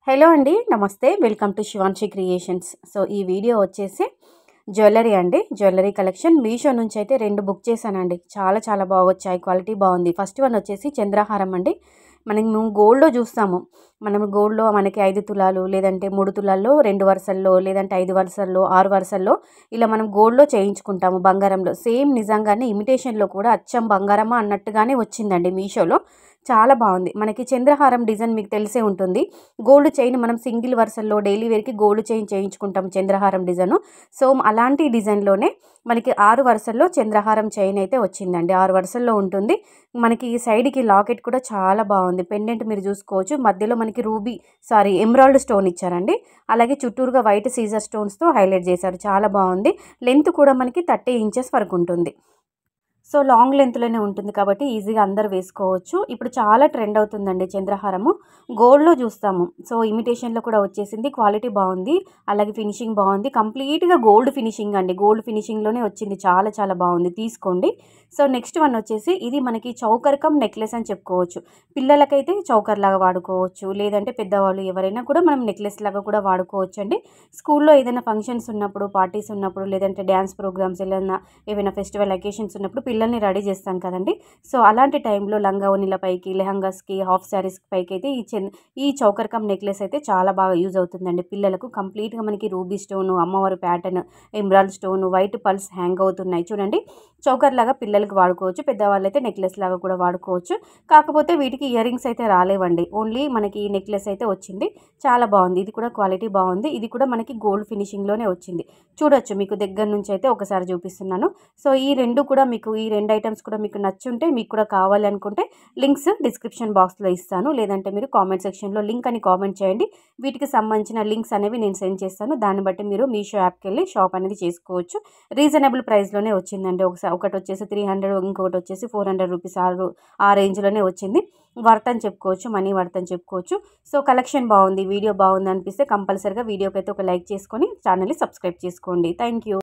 Hello అండి, నమస్తే. Welcome to Shivanshi creations. So ఈ వీడియో వచ్చేసి జ్యువెలరీ అండి. జ్యువెలరీ కలెక్షన్ మీషో నుంచి అయితే 2 బుక్ చేశానండి. చాలా బాగా వచ్చాయి. క్వాలిటీ బాగుంది. ఫస్ట్ వన్ వచ్చేసి చంద్రహారం అండి. మనము గోల్డ్లో చూస్తాము. గోల్డ్లో మనకి 5 తులాలు, లేదంటే 3 తులాల్లో 2 వరుసల్లో, లేదంటే 5 వరుసల్లో, 6 వరుసల్లో ఇలా మనం గోల్డ్లో చేయించుకుంటాము. బంగారంలో సేమ్ నిజంగానే ఇమిటేషన్లో కూడా అచ్చం బంగారమా అన్నట్టుగానే వచ్చిందండి మీషోలో. చాలా బాగుంది. మనకి చంద్రహారం డిజైన్ మీకు తెలిసే ఉంటుంది. గోల్డ్ చైన్ మనం సింగిల్ వరుసల్లో డైలీ వేర్కి గోల్డ్ చైన్ చేయించుకుంటాం చంద్రహారం డిజైను. సో అలాంటి డిజైన్లోనే మనకి 6 వరుసల్లో చంద్రహారం చైన్ అయితే వచ్చిందండి. 6 వరుసల్లో ఉంటుంది. మనకి సైడ్కి లాకెట్ కూడా చాలా బాగుంది. పెండెంట్ మీరు చూసుకోవచ్చు. మధ్యలో మనకి ఎమరాల్డ్ స్టోన్ ఇచ్చారండి. అలాగే చుట్టూరుగా వైట్ సీజర్ స్టోన్స్తో హైలైట్ చేశారు. చాలా బాగుంది. లెంత్ కూడా మనకి 30 ఇంచెస్ వరకు ఉంటుంది. సో లాంగ్ లెంత్లోనే ఉంటుంది కాబట్టి ఈజీగా అందరు వేసుకోవచ్చు. ఇప్పుడు చాలా ట్రెండ్ అవుతుందండి చంద్రహారము. గోల్డ్లో చూస్తాము. సో ఇమిటేషన్లో కూడా వచ్చేసింది. క్వాలిటీ బాగుంది. అలాగే ఫినిషింగ్ బాగుంది. కంప్లీట్గా గోల్డ్ ఫినిషింగ్ అండి. గోల్డ్ ఫినిషింగ్లోనే వచ్చింది. చాలా బాగుంది. తీసుకోండి. సో నెక్స్ట్ వన్ వచ్చేసి ఇది మనకి చౌకర్ కమ్ నెక్లెస్ అని చెప్పుకోవచ్చు. పిల్లలకైతే చౌకర్ లాగా వాడుకోవచ్చు. లేదంటే పెద్దవాళ్ళు ఎవరైనా కూడా మనం నెక్లెస్ లాగా కూడా వాడుకోవచ్చు అండి. స్కూల్లో ఏదైనా ఫంక్షన్స్ ఉన్నప్పుడు, పార్టీస్ ఉన్నప్పుడు, లేదంటే డ్యాన్స్ ప్రోగ్రామ్స్ ఏవైనా ఫెస్టివల్ అకేషన్స్ ఉన్నప్పుడు పిల్లల్ని రెడీ చేస్తాం కదండి. సో అలాంటి టైంలో లంగా ఓణీల పైకి, లెహంగాస్కి, హాఫ్ శారీస్ పైకి అయితే ఈ చౌకర్ కమ్ నెక్లెస్ అయితే చాలా బాగా యూజ్ అవుతుందండి పిల్లలకు. కంప్లీట్గా మనకి రూబీ స్టోను, అమ్మవారి pattern, emerald stone, white pulse hang అవుతున్నాయి చూడండి. చౌకర్ లాగా పిల్లలకు వాడుకోవచ్చు. పెద్దవాళ్ళు అయితే నెక్లెస్ లాగా కూడా వాడుకోవచ్చు. కాకపోతే వీటికి ఇయర్ రింగ్స్ అయితే రాలేవండి. ఓన్లీ మనకి నెక్లెస్ అయితే వచ్చింది. చాలా బాగుంది. ఇది కూడా క్వాలిటీ బాగుంది. ఇది కూడా మనకి గోల్డ్ ఫినిషింగ్లోనే వచ్చింది. చూడొచ్చు, మీకు దగ్గర నుంచి అయితే ఒకసారి చూపిస్తున్నాను. సో ఈ రెండు ఐటమ్స్ కూడా మీకు నచ్చుంటే, మీకు కూడా కావాలి అనుకుంటే లింక్స్ డిస్క్రిప్షన్ బాక్స్లో ఇస్తాను. లేదంటే మీరు కామెంట్ సెక్షన్లో లింక్ అని కామెంట్ చేయండి. వీటికి సంబంధించిన లింక్స్ అనేవి నేను సెండ్ చేస్తాను. దాన్ని బట్టి మీరు మీషో యాప్కి వెళ్ళి షాప్ అనేది చేసుకోవచ్చు. రీజనబుల్ ప్రైస్లోనే వచ్చిందండి. ఒకటి వచ్చేసి 300, ఇంకొకటి వచ్చేసి 400 రూపీస్. ఆ రేంజ్లోనే వచ్చింది. వర్త్ అని చెప్పుకోవచ్చు. మనీ వర్త్ అని చెప్పుకోవచ్చు. సో కలెక్షన్ బాగుంది, వీడియో బాగుంది అనిపిస్తే కంపల్సరీగా వీడియోకి అయితే ఒక లైక్ చేసుకొని ఛానల్ని సబ్స్క్రైబ్ చేసుకోండి. Thank you.